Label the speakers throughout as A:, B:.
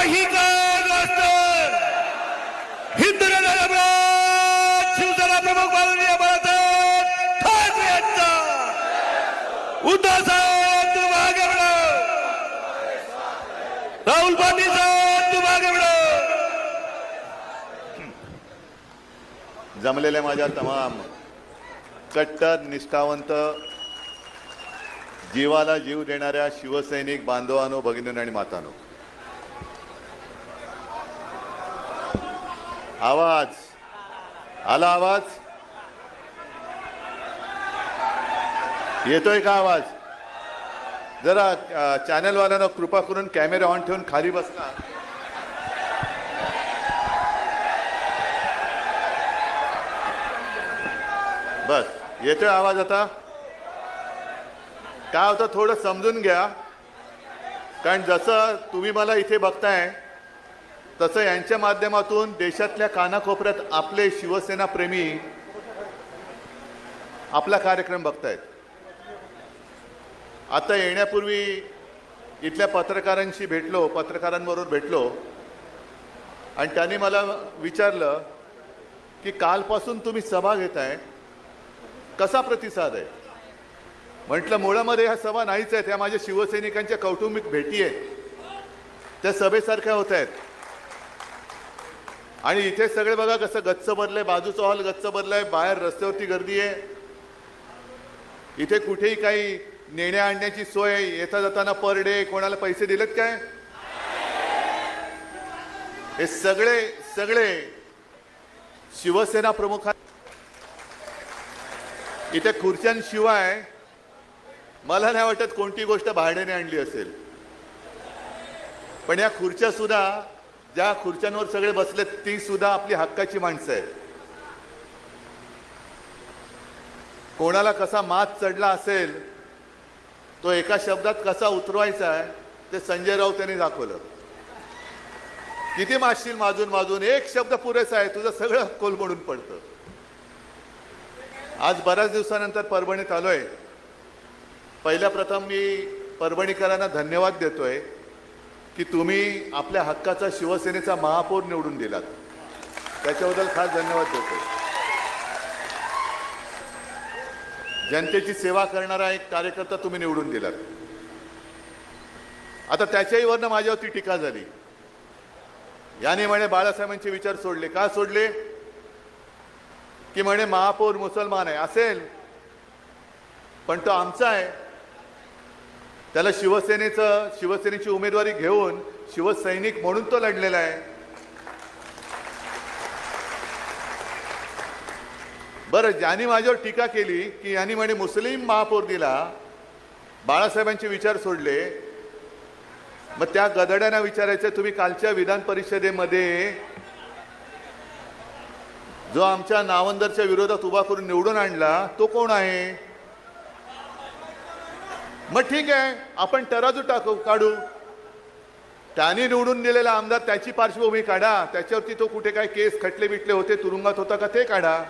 A: काही काळ वाजता हिंदू शिवसेना प्रमुख माननीय बाळासाहेब ठाकरे यांचा उद्धव साहेब तू मागे वळो, राहुल गांधी साहेब तू मागे वळो.
B: जमलेल्या माझ्या तमाम कट्टर निष्ठावंत जीवाला जीव देणाऱ्या शिवसैनिक बांधवांनो, भगिनींनो आणि मातांनो, आवाज आला? आवाज येतोय का? आवाज जरा चॅनलवाल्यांना कृपा करून कॅमेरा ऑन ठेवून खाली बसला. बस येतोय आवाज आता? काय होतं थोडं समजून घ्या, कारण जसं तुम्ही मला इथे बघताय तसं यांच्या माध्यमातून देशातल्या कानाकोपऱ्यात आपले शिवसेना प्रेमी आपला कार्यक्रम बघतायत. आता येण्यापूर्वी इथल्या पत्रकारांबरोबर भेटलो आणि त्यांनी मला विचारलं की कालपासून तुम्ही सभा घेताय, कसा प्रतिसाद आहे? म्हटलं मुळामध्ये ह्या सभा नाहीच आहेत, ह्या माझ्या शिवसैनिकांच्या कौटुंबिक भेटी आहेत, त्या सभेसारख्या होत आहेत. आणि इथे सगळे बघा कसं गच्च भरलंय, बाजूचा हॉल गच्च भरलाय, बाहेर रस्त्यावरती गर्दी आहे. इथे कुठेही काही नेण्या आणण्याची सोय, येता जाताना पर डे कोणाला पैसे दिलेत काय? हे सगळे सगळे शिवसेना प्रमुख. इथे खुर्च्यांशिवाय मला नाही वाटत कोणती गोष्ट भाड्याने आणली असेल. पण या खुर्च्या सुद्धा, ज्या खुर्च्यांवर सगळे बसलेत ती सुद्धा आपली हक्काची माणसं आहेत. कोणाला कसा मात चढला असेल तो एका शब्दात कसा उतरवायचा आहे ते संजय राऊत यांनी दाखवलं. किती मारशील माजून माजून, एक शब्द पुरेसा आहे, तुझं सगळं कोलमडून पडतं. आज बऱ्याच दिवसानंतर परभणीत आलोय. पहिल्या प्रथम मी परभणीकरांना धन्यवाद देतोय की तुम्ही आपल्या हक्काचा शिवसेनेचा महापौर निवडून दिलात, त्याच्याबद्दल खास धन्यवाद देतोय. जनतेची सेवा करणारा एक कार्यकर्ता तुम्ही निवडून दिलात. आता त्याच्याही वरनं माझ्यावरती टीका झाली. याने म्हणे बाळासाहेबांचे विचार सोडले. का सोडले? की म्हणे महापौर मुसलमान आहे. असेल, पण तो आमचा आहे, त्याला शिवसेनेची उमेदवारी घेऊन शिवसैनिक म्हणून तो लढलेला आहे. बरं, ज्यांनी माझ्यावर टीका केली की यांनी म्हणे मुस्लिम महापौर दिला, बाळासाहेबांचे विचार सोडले, मग त्या गदड्यांना विचारायचं, तुम्ही कालच्या विधान परिषदेमध्ये जो आमच्या नावंदरच्या विरोधात उभा करून निवडून आणला तो कोण आहे? मग ठीक आहे, आपण तराजू काढू. त्याने निवडून दिलेला आमदार, त्याची पार्श्वभूमी काढा, त्याच्यावरती तो कुठे काय केस खटले बिटले होते, तुरुंगात होता का ते काढा.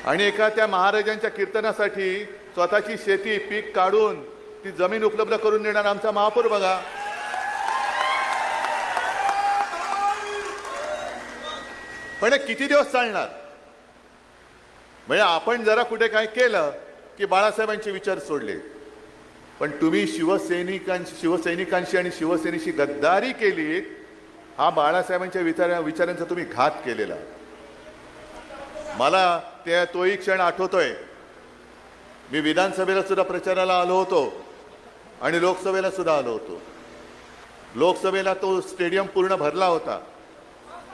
B: आणि एका त्या महाराजांच्या कीर्तनासाठी स्वतःची शेती पीक काढून ती जमीन उपलब्ध करून देणार आमचा महापौर बघा. पण किती दिवस चालणार? म्हणजे आपण जरा कुठे काय केलं की बाळासाहेबांचे विचार सोडले, पण तुम्ही शिवसैनिकांशी आणि शिवसेनेशी गद्दारी केली. हा बाळासाहेबांच्या विचारांचा तुम्ही घात केलेला. मला तोही क्षण आठवतोय. मी विधानसभेला सुद्धा प्रचाराला आलो होतो आणि लोकसभेला सुद्धा आलो होतो. लोकसभेला तो स्टेडियम पूर्ण भरला होता.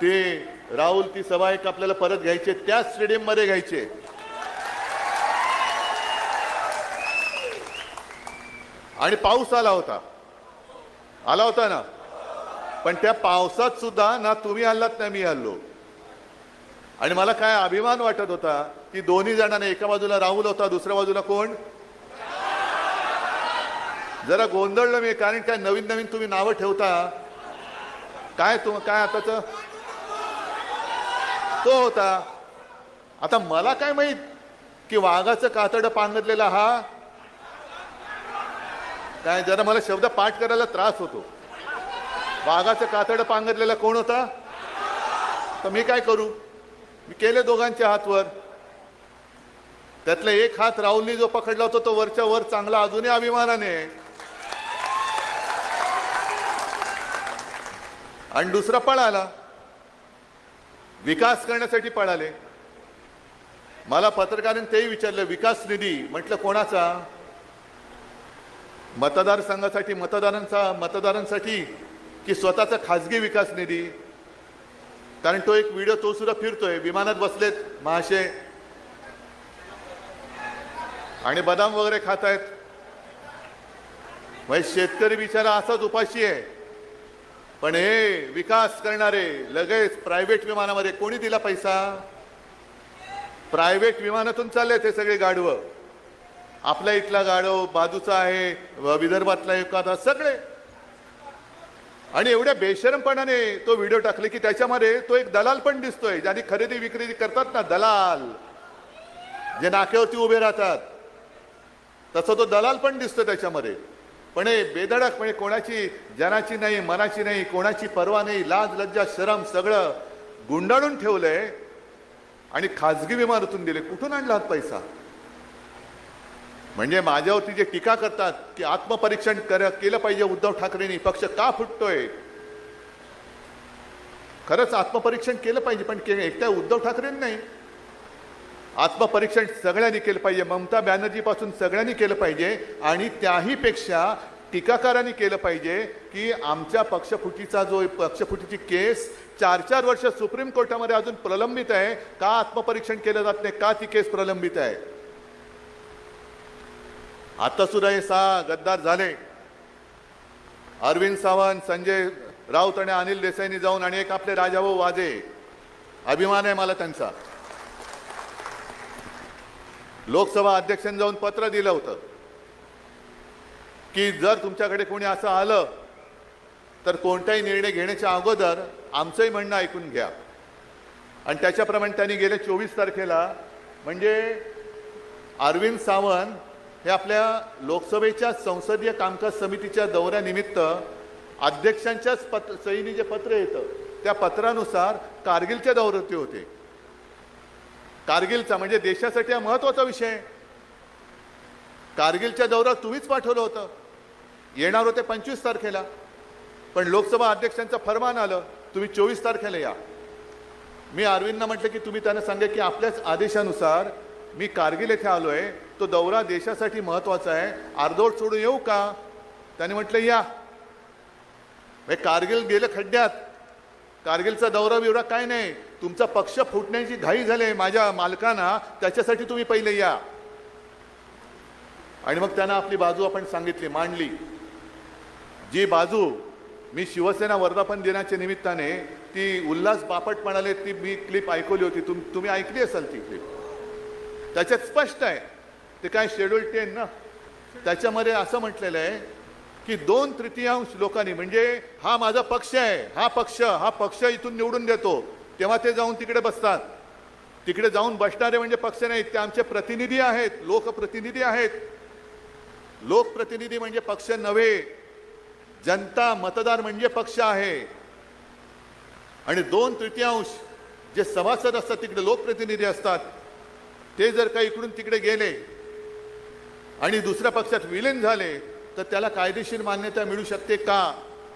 B: ते राहुल, ती सभा एक आपल्याला परत घ्यायची, त्याच स्टेडियम मध्ये घ्यायचे. आणि पाऊस आला होता ना, पण त्या पावसात सुद्धा ना तुम्ही हल्लात ना मी हल्लो. आणि मला काय अभिमान वाटत होता की दोन्ही जणांना, एका बाजूला राहुल होता, दुसऱ्या बाजूला कोण? जरा गोंधळलो मी, कारण काय नवीन तुम्ही नावं ठेवता. काय आताच तो होता. आता मला काय माहित की वाघाचं कातडं पांघरलेला हा काय जरा मला शब्द पाठ करायला त्रास होतो. वाघाचं कातडं पांघरलेला कोण होता? तर मी काय करू? मी केले दोघांच्या हातवर. त्यातला एक हात राहुलनी जो पकडला होता तो वरच्या वर चांगला अजूनही अभिमानाने आहे. आणि दुसरा पळाला, विकास करण्यासाठी पळाले. मला पत्रकारांनी तेही विचारलं, विकास निधी म्हटलं कोणाचा? मतदारसंघासाठी मतदारांसाठी की स्वतःचा खासगी विकास निधी? कारण तो एक व्हिडिओ तो सुद्धा फिरतोय, विमानात बसलेत महाशय आणि बदाम वगैरे खात आहेत. म्हणजे शेतकरी बिचारा असाच उपाशी आहे. पण हे विकास करणारे लगेच प्रायव्हेट विमानामध्ये, कोणी दिला पैसा? प्रायव्हेट विमानातून चालले ते सगळे गाढवं. आपल्या इथला गाढव, बाजूचा आहे विदर्भातला एखादा, सगळे. आणि एवढ्या बेशरमपणाने तो व्हिडिओ टाकले की त्याच्यामध्ये तो एक दलाल पण दिसतोय, ज्यांनी खरेदी विक्री करतात ना, दलाल जे नाक्यावरती उभे राहतात, तसं तो दलाल पण दिसतो त्याच्यामध्ये. पण हे बेधडक, म्हणजे कोणाची जनाची नाही, मनाची नाही, कोणाची पर्वा नाही, लाज लज्जा शरम सगळं गुंडाळून ठेवलंय आणि खाजगी विमानातून दिले. कुठून आणला हा पैसा? म्हणजे माझ्यावरती जे टीका करतात की आत्मपरीक्षण केलं पाहिजे उद्धव ठाकरेंनी, पक्ष का फुटतोय? खरंच आत्मपरीक्षण केलं पाहिजे, पण एकट्या उद्धव ठाकरेंनी नाही, आत्मपरीक्षण सगळ्यांनी केलं पाहिजे. ममता बॅनर्जी पासून सगळ्यांनी केलं पाहिजे. आणि त्याही पेक्षा टीकाकारांनी केलं पाहिजे की आमच्या पक्षफुटीची केस 4-4 वर्ष सुप्रीम कोर्टामध्ये अजून प्रलंबित आहे. का आत्मपरीक्षण केलं जात नाही? का ती केस प्रलंबित आहे? आता सुद्धा हे 6 गद्दार झाले. अरविंद सावंत, संजय राऊत आणि अनिल देसाईंनी जाऊन, आणि एक आपले राजाभाऊ वाजे, अभिमान आहे मला त्यांचा, लोकसभा अध्यक्षांनी जाऊन पत्र दिलं होतं की जर तुमच्याकडे कोणी असं आलं तर कोणताही निर्णय घेण्याच्या अगोदर आमचंही म्हणणं ऐकून घ्या. आणि त्याच्याप्रमाणे त्यांनी गेल्या 24 तारखेला, म्हणजे अरविंद सावंत हे आपल्या लोकसभेच्या संसदीय कामकाज समितीच्या दौऱ्यानिमित्त अध्यक्षांच्याच सहीने जे पत्र येतं त्या पत्रानुसार कारगिलच्या दौऱ्यावरती होते. कारगिलचा म्हणजे देशासाठी हा महत्वाचा विषय. कारगिलच्या दौऱ्यावर तुम्हीच पाठवलं होतं, येणार होते 25 तारखेला, पण लोकसभा अध्यक्षांचं फरमान आलं तुम्ही 24 तारखेला या. मी अरविंदना म्हटलं की तुम्ही त्यांना सांगा की आपल्याच आदेशानुसार मी कारगिल येथे आलोय, तो दौरा देशासाठी महत्वाचा आहे, अर्धवट सोडून येऊ का? त्याने म्हटलं या. कारगिल गेलं खड्ड्यात. कारगिलचा दौरा बिवरा काय नाही, तुमचा पक्ष फुटण्याची घाई झाली माझ्या मालकांना, त्याच्यासाठी तुम्ही पहिले या. आणि मग त्यांना आपली बाजू आपण सांगितली, मांडली. जी बाजू मी शिवसेना वर्धापन दिनाच्या निमित्ताने ती उल्हास बापट म्हणाले ती मी क्लिप ऐकवली होती, तुम्ही ऐकली असाल ती क्लिप. त्याच्यात स्पष्ट आहे, ते काय शेड्यूल 10 ना, त्याच्यामध्ये असं म्हटलेलं आहे की 2/3 लोकांनी, म्हणजे हा माझा पक्ष आहे, हा पक्ष इथून निवडून देतो, तेव्हा ते जाऊन तिकडे बसतात. तिकडे जाऊन बसणारे म्हणजे पक्ष नाहीत, ते आमचे प्रतिनिधी आहेत, लोकप्रतिनिधी आहेत. लोकप्रतिनिधी म्हणजे पक्ष नव्हे, जनता मतदार म्हणजे पक्ष आहे. आणि 2/3 जे सभासद असतात तिकडे लोकप्रतिनिधी असतात, ते जर का इकडून तिकडे गेले आणि दुसऱ्या पक्षात विलीन झाले तर त्याला कायदेशीर मान्यता मिळू शकते का?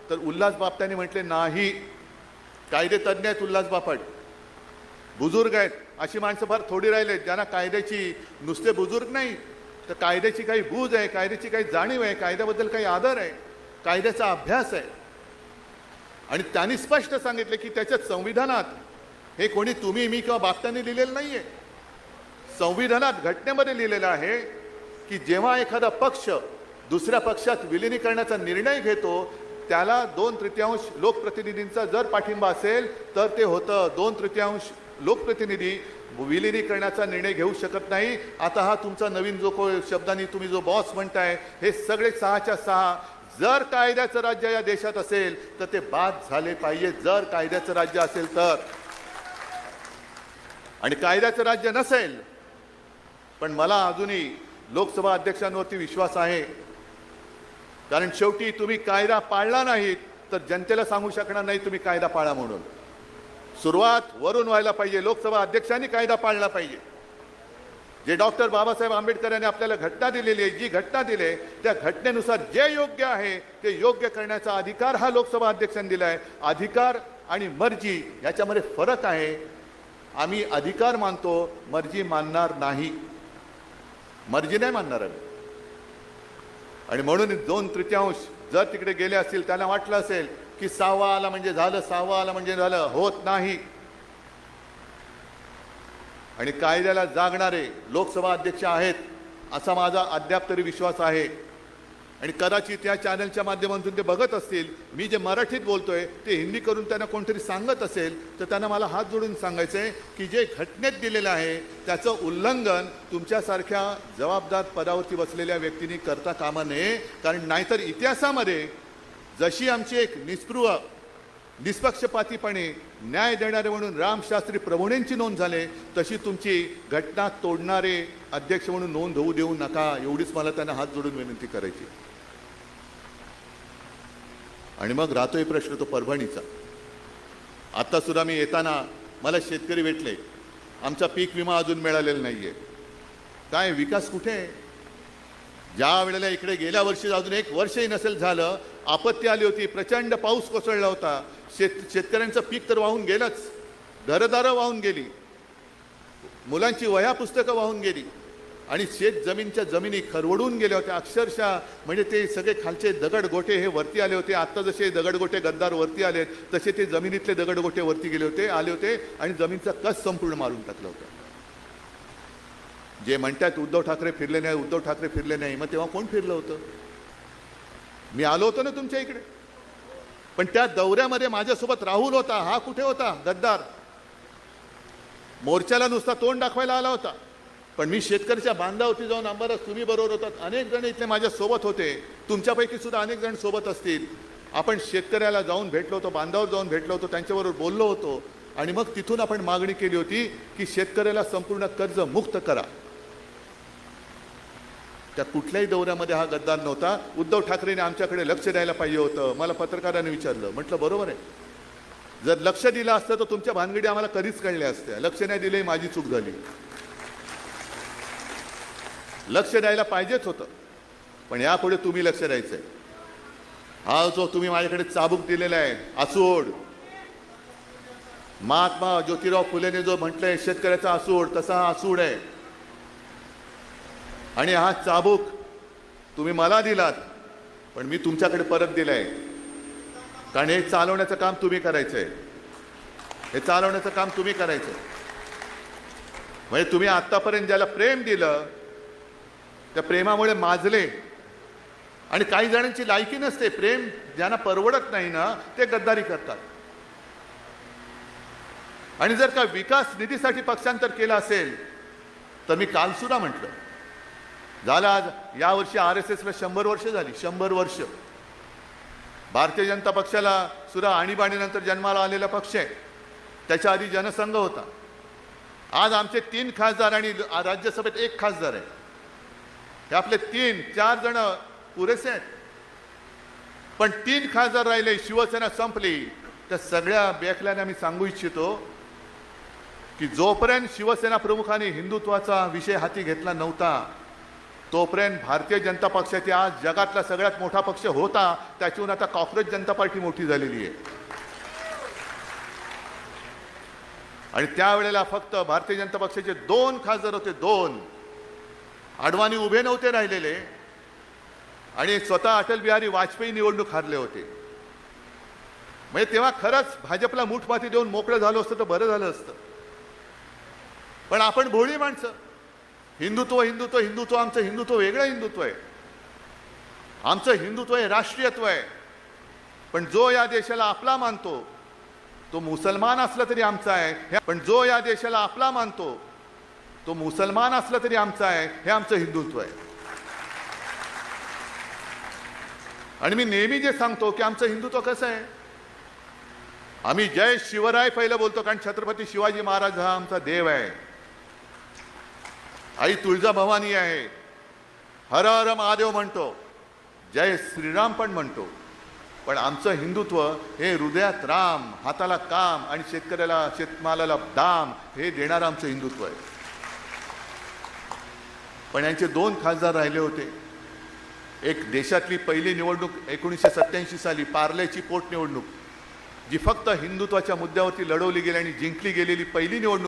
B: तर उल्हास बापटांनी म्हटले नाही. कायदे तज्ज्ञ आहेत उल्हास बापट, बुजुर्ग आहेत. अशी माणसं फार थोडी राहिलेत ज्यांना कायद्याची, नुसते बुजुर्ग नाही तर कायद्याची काही बूज आहे, कायद्याची काही जाणीव आहे, कायद्याबद्दल काही आदर आहे, कायद्याचा अभ्यास आहे. आणि त्यांनी स्पष्ट सांगितले की त्याच्यात संविधानात, हे कोणी तुम्ही मी किंवा बापटांनी लिहिलेलं नाहीये, संविधानात घटनेमध्ये लिहिलेलं आहे की जेव्हा एखादा पक्ष दुसऱ्या पक्षात विलिनीकरणाचा निर्णय घेतो त्याला 2/3 लोकप्रतिनिधींचा जर पाठिंबा असेल तर ते होतं. 2/3 लोकप्रतिनिधी विलिनीकरणाचा निर्णय घेऊ शकत नाही. आता हा तुमचा नवीन जो शब्दांनी तुम्ही जो बॉस म्हणताय, हे सगळे 6च्या 6 जर कायद्याचं राज्य या देशात असेल तर ते बाद झाले पाहिजे. जर कायद्याचं राज्य असेल तर. आणि कायद्याचं राज्य नसेल, पण मला अजूनही लोकसभा अध्यक्षांवरती विश्वास आहे कारण शेवटी तुम्ही कायदा पाळला नाहीत तर जनतेला सांगू शकणार नाही तुम्ही कायदा पाळा म्हणून. सुरुवात वरून व्हायला पाहिजे. लोकसभा अध्यक्षांनी कायदा पाळला पाहिजे. जे डॉक्टर बाबासाहेब आंबेडकर यांनी आपल्याला घटना दिलेली आहे, जी घटना दिली आहे त्या घटनेनुसार जे योग्य आहे ते योग्य करण्याचा अधिकार हा लोकसभा अध्यक्षांनी दिला आहे. अधिकार आणि मर्जी याच्यामध्ये फरक आहे. आम्ही अधिकार मानतो, मर्जी मानणार नाही. मर्जी नाही मानणार आम्ही. आणि म्हणून 2/3 जर तिकडे गेले असतील त्यांना वाटलं असेल की 6वा आला म्हणजे झालं, 6वा आला म्हणजे झालं. होत नाही. आणि कायद्याला जागणारे लोकसभा अध्यक्ष आहेत असा माझा अद्याप तरी विश्वास आहे. आणि कदाचित या चॅनलच्या माध्यमातून ते बघत असतील. मी जे मराठीत बोलतोय ते हिंदी करून त्यांना कोणतरी सांगत असेल तर त्यांना मला हात जोडून सांगायचं आहे की जे घटनेत दिलेलं आहे त्याचं उल्लंघन तुमच्यासारख्या जबाबदार पदावरती बसलेल्या व्यक्तींनी करता कामा नये. कारण नाहीतर इतिहासामध्ये जशी आमची एक निस्पृह निष्पक्षपातीपणे न्याय देणारे म्हणून रामशास्त्री प्रभूणेंची नोंद झाले तशी तुमची घटना तोडणारे अध्यक्ष म्हणून नोंद होऊ देऊ नका. एवढीच मला त्यांना हात जोडून विनंती करायची. आणि मग राहतोय प्रश्न तो परभणीचा. आता सुद्धा मी येताना मला शेतकरी भेटले. आमचा पीक विमा अजून मिळालेला नाहीये. काय विकास कुठे आहे? ज्या वेळेला इकडे गेल्या वर्षी अजून 1 वर्षही नसेल झालं आपत्ती आली होती, प्रचंड पाऊस कोसळला होता, शेतकऱ्यांचं पीक तर वाहून गेलंच, घरदारं वाहून गेली, मुलांची वह्या पुस्तकं वाहून गेली आणि शेतजमीनच्या जमिनी खरवडून गेल्या होत्या अक्षरशः. म्हणजे ते सगळे खालचे दगडगोटे हे वरती आले होते. आत्ता जसे दगडगोटे गद्दार वरती आले तसे ते जमिनीतले दगडगोटे वरती गेले होते, आले होते आणि जमीनचा कस संपूर्ण मारून टाकला होता. जे म्हणतात उद्धव ठाकरे फिरले नाही, उद्धव ठाकरे फिरले नाही, मग तेव्हा कोण फिरलं होतं? मी आलो होतो ना तुमच्या इकडे. पण त्या दौऱ्यामध्ये माझ्यासोबत राहुल होता. हा कुठे होता? गद्दार. मोर्चाला नुसता तोंड दाखवायला आला होता. पण मी शेतकऱ्याच्या बांधावरती जाऊन आंबारस, तुम्ही बरोबर होतात, अनेक जण इथले माझ्या सोबत होते, तुमच्यापैकी सुद्धा अनेक जण सोबत असतील. आपण शेतकऱ्याला जाऊन भेटलो होतो, बांधावर जाऊन भेटलो होतो, त्यांच्याबरोबर बोललो होतो आणि मग तिथून आपण मागणी केली होती की शेतकऱ्याला संपूर्ण कर्ज मुक्त करा. त्या कुठल्याही दौऱ्यामध्ये हा गद्दार नव्हता. उद्धव ठाकरेंनी आमच्याकडे लक्ष द्यायला पाहिजे होतं. मला पत्रकारांनी विचारलं, म्हटलं बरोबर आहे. जर लक्ष दिलं असतं तर तुमच्या भानगडी आम्हाला कधीच कळल्या असत्या. लक्ष नाही दिले, माझी चूक झाली. लक्ष द्यायला पाहिजेच होतं. पण यापुढे तुम्ही लक्ष द्यायचंय. हा जो तुम्ही माझ्याकडे चाबूक दिलेला आहे आसूड, महात्मा ज्योतिराव फुलेने जो म्हटलंय शेतकऱ्याचा आसूड, तसा हा आसूड आहे. आणि हा चाबूक तुम्ही मला दिलात पण मी तुमच्याकडे परत दिलाय. कारण हे चालवण्याचं काम तुम्ही करायचंय. हे चालवण्याचं काम तुम्ही करायचंय. म्हणजे तुम्ही आतापर्यंत ज्याला प्रेम दिलं त्या प्रेमामुळे माजले. आणि काही जणांची लायकी नसते. प्रेम ज्यांना परवडत नाही ना ते गद्दारी करतात. आणि जर का विकास निधीसाठी पक्षांतर केलं असेल तर मी काल सुद्धा म्हटलं झालं. आज यावर्षी RSSला 100 वर्ष झाली. 100 वर्ष. भारतीय जनता पक्षाला सुद्धा आणीबाणीनंतर जन्माला आलेला पक्ष आहे. त्याच्या आधी जनसंघ होता. आज आमचे 3 खासदार आणि राज्यसभेत 1 खासदार आहे. हे आपले 3-4 जण पुरेसे आहेत. पण 3 खासदार राहिले, शिवसेना संपली. त्या सगळ्या बेखल्याने आम्ही सांगू इच्छितो की जोपर्यंत शिवसेना प्रमुखांनी हिंदुत्वाचा विषय हाती घेतला नव्हता तोपर्यंत भारतीय जनता पक्षाची आज जगातला सगळ्यात मोठा पक्ष होता त्याच्याहून आता कॉक्रोच जनता पार्टी मोठी झालेली आहे. आणि त्यावेळेला फक्त भारतीय जनता पक्षाचे 2 खासदार होते. 2. अडवाणी उभे नव्हते राहिलेले आणि स्वतः अटल बिहारी वाजपेयी निवडणूक हारले होते. म्हणजे तेव्हा खरंच भाजपला मूठमाती देऊन मोकळं झालं असतं तर बरं झालं असतं. पण आपण भोळी माणसं. हिंदुत्व हिंदुत्व हिंदुत्व. आमचं हिंदुत्व वेगळं हिंदुत्व आहे. आमचं हिंदुत्व हे राष्ट्रीयत्व आहे. पण जो या देशाला आपला मानतो तो मुसलमान असला तरी आमचा आहे. पण जो या देशाला आपला मानतो तो मुसलमान असला तरी आमचा आहे. हे आमचं हिंदुत्व आहे. आणि मी नेहमी जे सांगतो की आमचं हिंदुत्व कसं आहे. आम्ही जय शिवराय पहिलं बोलतो कारण छत्रपती शिवाजी महाराज हा आमचा देव आहे. आई तुळजाभवानी आहे. हर हर महादेव म्हणतो. जय श्रीराम पण म्हणतो, पण आमचं हिंदुत्व हे हृदयात राम, हाताला काम आणि शेतकऱ्याला शेतमालाला दाम हे देणारं आमचं हिंदुत्व आहे. पण यांचे 2 खासदार राहिले होते. एक देशातली पहिली निवडणूक 1987 साली पार्ल्याची पोटनिवडणूक, जी फक्त हिंदुत्वाच्या मुद्द्यावरती लढवली गेली आणि जिंकली गेलेली पहिली निवडणूक